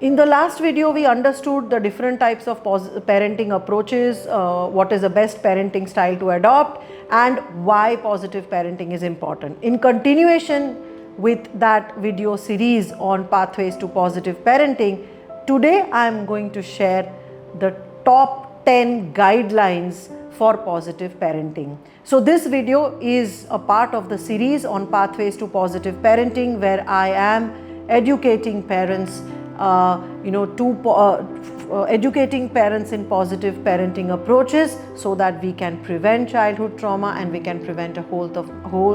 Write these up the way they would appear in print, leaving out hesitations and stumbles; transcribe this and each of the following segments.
In the last video, we understood the different types of parenting approaches, what is the best parenting style to adopt, and why positive parenting is important. In continuation with that video series on pathways to positive parenting, today I am going to share the top 10 guidelines for positive parenting. So this video is a part of the series on pathways to positive parenting, where I am educating parents educating parents in positive parenting approaches so that we can prevent childhood trauma and we can prevent a whole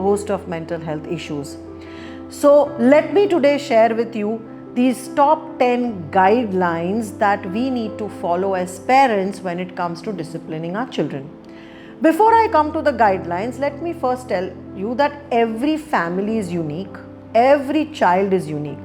host of mental health issues. So let me today share with you these top 10 guidelines that we need to follow as parents when it comes to disciplining our children. Before I come to the guidelines, let me first tell you that every family is unique, every child is unique.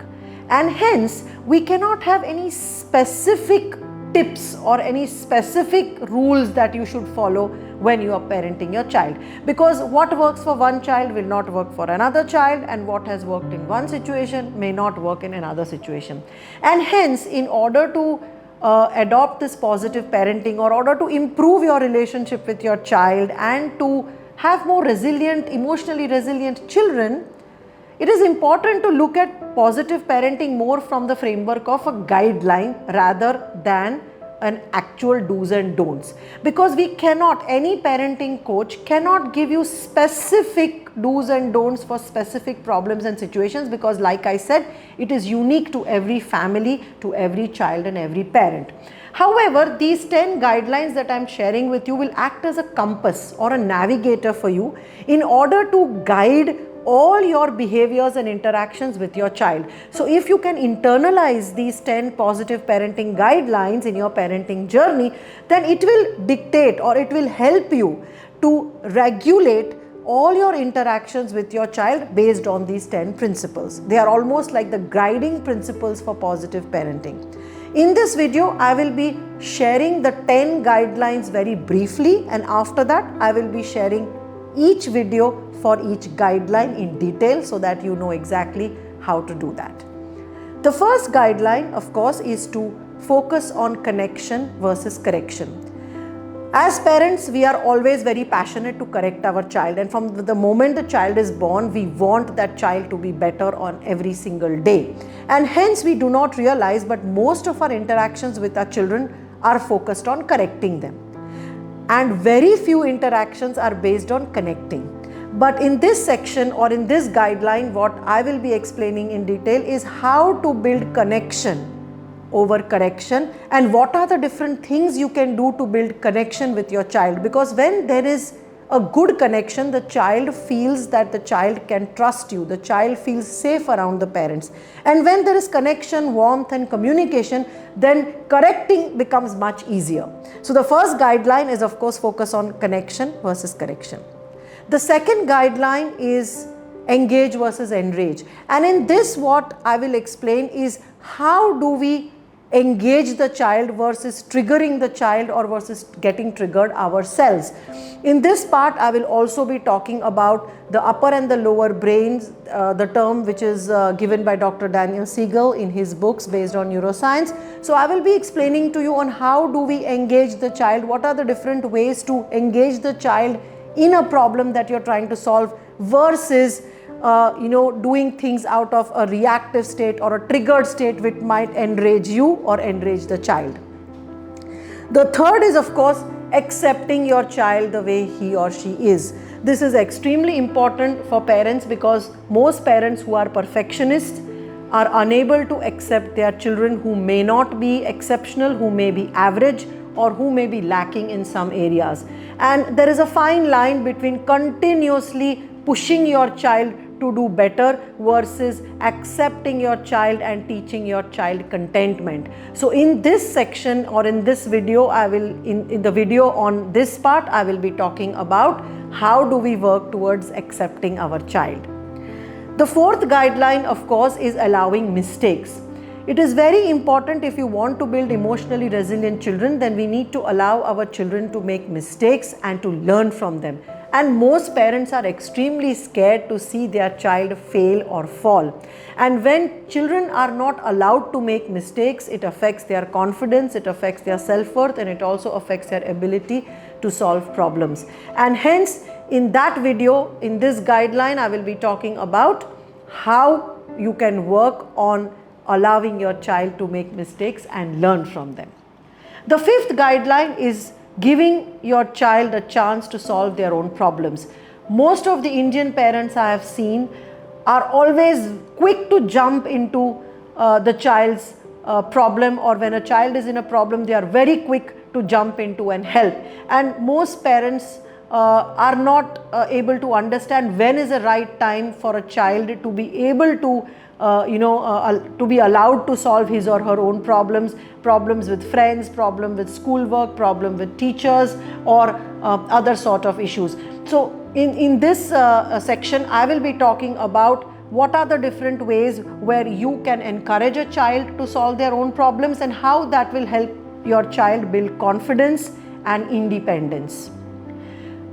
And hence, we cannot have any specific tips or any specific rules that you should follow when you are parenting your child. Because what works for one child will not work for another child, and what has worked in one situation may not work in another situation. And hence, in order to adopt this positive parenting, or order to improve your relationship with your child and to have more resilient, emotionally resilient children, it is important to look at positive parenting more from the framework of a guideline rather than an actual do's and don'ts. Because we cannot, any parenting coach cannot give you specific do's and don'ts for specific problems and situations, because like I said, it is unique to every family, to every child and every parent. However, these 10 guidelines that I am sharing with you will act as a compass or a navigator for you in order to guide all your behaviors and interactions with your child. So if you can internalize these 10 positive parenting guidelines in your parenting journey, then it will dictate or it will help you to regulate all your interactions with your child based on these 10 principles. They are almost like the guiding principles for positive parenting. In this video, I will be sharing the 10 guidelines very briefly, and after that I will be sharing each video for each guideline in detail so that you know exactly how to do that. The first guideline, of course, is to focus on connection versus correction. As parents, we are always very passionate to correct our child, and from the moment the child is born, we want that child to be better on every single day. And hence we do not realize, but most of our interactions with our children are focused on correcting them. And very few interactions are based on connecting. But in this section or in this guideline, what I will be explaining in detail is how to build connection over correction, and what are the different things you can do to build connection with your child. Because when there is a good connection, the child feels that the child can trust you, the child feels safe around the parents. And when there is connection, warmth and communication, then correcting becomes much easier. So the first guideline is, of course, focus on connection versus correction. The second guideline is engage versus enrage. And in this, what I will explain is how do we engage the child versus triggering the child or versus getting triggered ourselves. In this part, I will also be talking about the upper and the lower brains, the term which is given by Dr. Daniel Siegel in his books based on neuroscience. So I will be explaining to you on how do we engage the child, what are the different ways to engage the child in a problem that you're trying to solve versus doing things out of a reactive state or a triggered state which might enrage you or enrage the child. The third is, of course, accepting your child the way he or she is. This is extremely important for parents, because most parents who are perfectionists are unable to accept their children who may not be exceptional, who may be average, or who may be lacking in some areas. And there is a fine line between continuously pushing your child to do better versus accepting your child and teaching your child contentment. So in this section or in this video, I will in the video on this part, I will be talking about how do we work towards accepting our child. The fourth guideline, of course, is allowing mistakes. It is very important, if you want to build emotionally resilient children, then we need to allow our children to make mistakes and to learn from them. and most parents are extremely scared to see their child fail or fall. And when children are not allowed to make mistakes, it affects their confidence, it affects their self-worth, and it also affects their ability to solve problems. And hence, in that video, in this guideline, I will be talking about how you can work on allowing your child to make mistakes and learn from them. The fifth guideline is giving your child a chance to solve their own problems. Most of the Indian parents I have seen are always quick to jump into the child's problem, or when a child is in a problem, they are very quick to jump into and help. And most parents are not able to understand when is the right time for a child to be able to to be allowed to solve his or her own problems with friends, problem with schoolwork, problem with teachers, or other sort of issues. So in this section, I will be talking about what are the different ways where you can encourage a child to solve their own problems and how that will help your child build confidence and independence.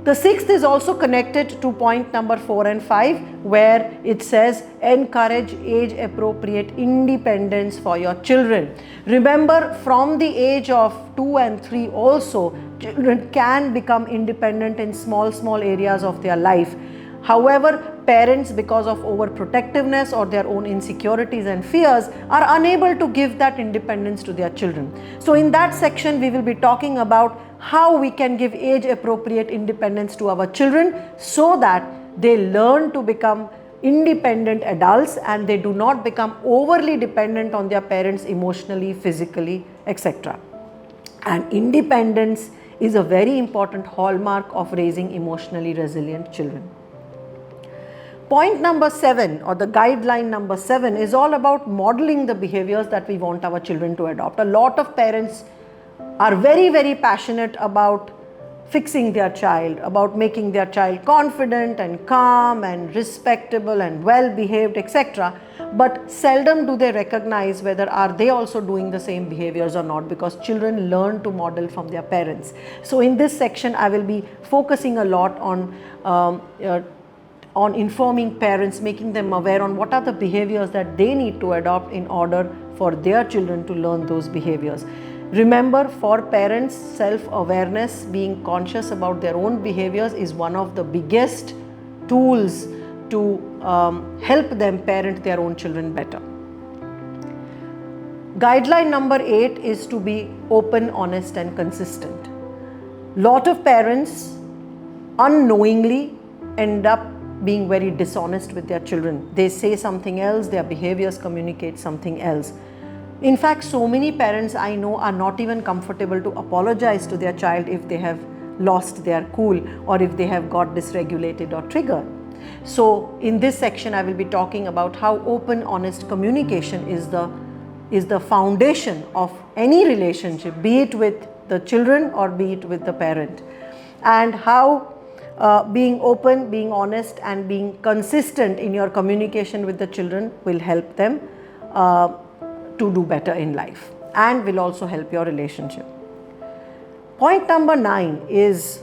The sixth is also connected to point number 4 and 5, where it says encourage age appropriate independence for your children. Remember, from the age of 2 and 3 also, children can become independent in small areas of their life. However, parents, because of overprotectiveness or their own insecurities and fears, are unable to give that independence to their children. So in that section, we will be talking about how we can give age appropriate independence to our children so that they learn to become independent adults and they do not become overly dependent on their parents emotionally, physically, etc. And independence is a very important hallmark of raising emotionally resilient children. Point number 7, or the guideline number 7, is all about modeling the behaviors that we want our children to adopt. A lot of parents are very passionate about fixing their child, about making their child confident and calm and respectable and well behaved, etc. But seldom do they recognize whether are they also doing the same behaviors or not, because children learn to model from their parents. So in this section, I will be focusing a lot on informing parents, making them aware on what are the behaviors that they need to adopt in order for their children to learn those behaviors. Remember, for parents, self-awareness, being conscious about their own behaviors, is one of the biggest tools to help them parent their own children better. Guideline number 8 is to be open, honest and consistent. Lot of parents unknowingly end up being very dishonest with their children. They say something else, their behaviors communicate something else. In fact, so many parents I know are not even comfortable to apologize to their child if they have lost their cool or if they have got dysregulated or triggered. So in this section, I will be talking about how open, honest communication is the foundation of any relationship, be it with the children or be it with the parent, and how being open, being honest and being consistent in your communication with the children will help them to do better in life and will also help your relationship. Point number 9 is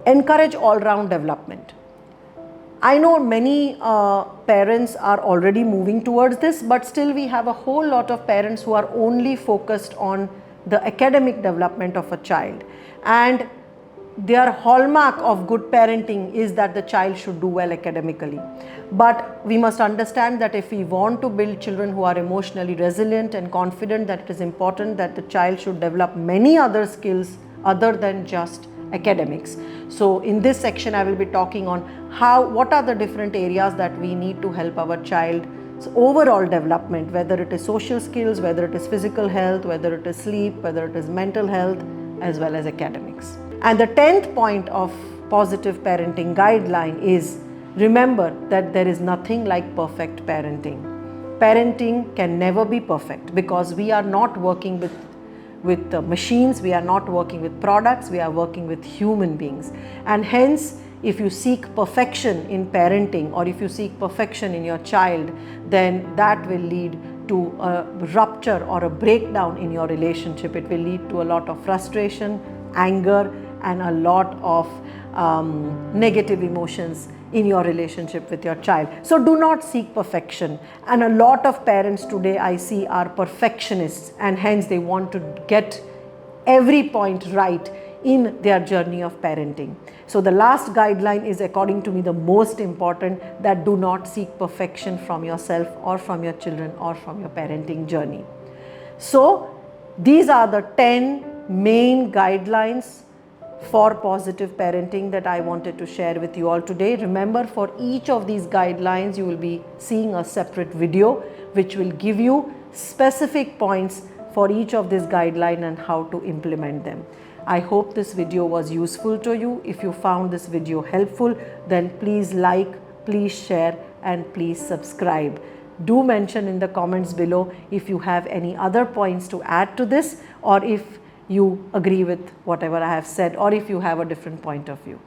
encourage all-round development. I know many parents are already moving towards this, but still we have a whole lot of parents who are only focused on the academic development of a child, and their hallmark of good parenting is that the child should do well academically. But we must understand that if we want to build children who are emotionally resilient and confident, that it is important that the child should develop many other skills other than just academics. So in this section, I will be talking on what are the different areas that we need to help our child's overall development, whether it is social skills, whether it is physical health, whether it is sleep, whether it is mental health, as well as academics. And the 10th point of positive parenting guideline is remember that there is nothing like perfect parenting. Parenting can never be perfect because we are not working with machines, we are not working with products, we are working with human beings. And hence, if you seek perfection in parenting or if you seek perfection in your child, then that will lead to a rupture or a breakdown in your relationship. It will lead to a lot of frustration, anger, and a lot of negative emotions in your relationship with your child. So do not seek perfection. And a lot of parents today I see are perfectionists, and hence they want to get every point right in their journey of parenting. So the last guideline is, according to me, the most important, that do not seek perfection from yourself or from your children or from your parenting journey. So these are the 10 main guidelines for positive parenting that I wanted to share with you all today. Remember, for each of these guidelines you will be seeing a separate video which will give you specific points for each of these guidelines and how to implement them. I hope this video was useful to you. If you found this video helpful, then please like, please share, and please subscribe. Do mention in the comments below if you have any other points to add to this, or if you agree with whatever I have said, or if you have a different point of view.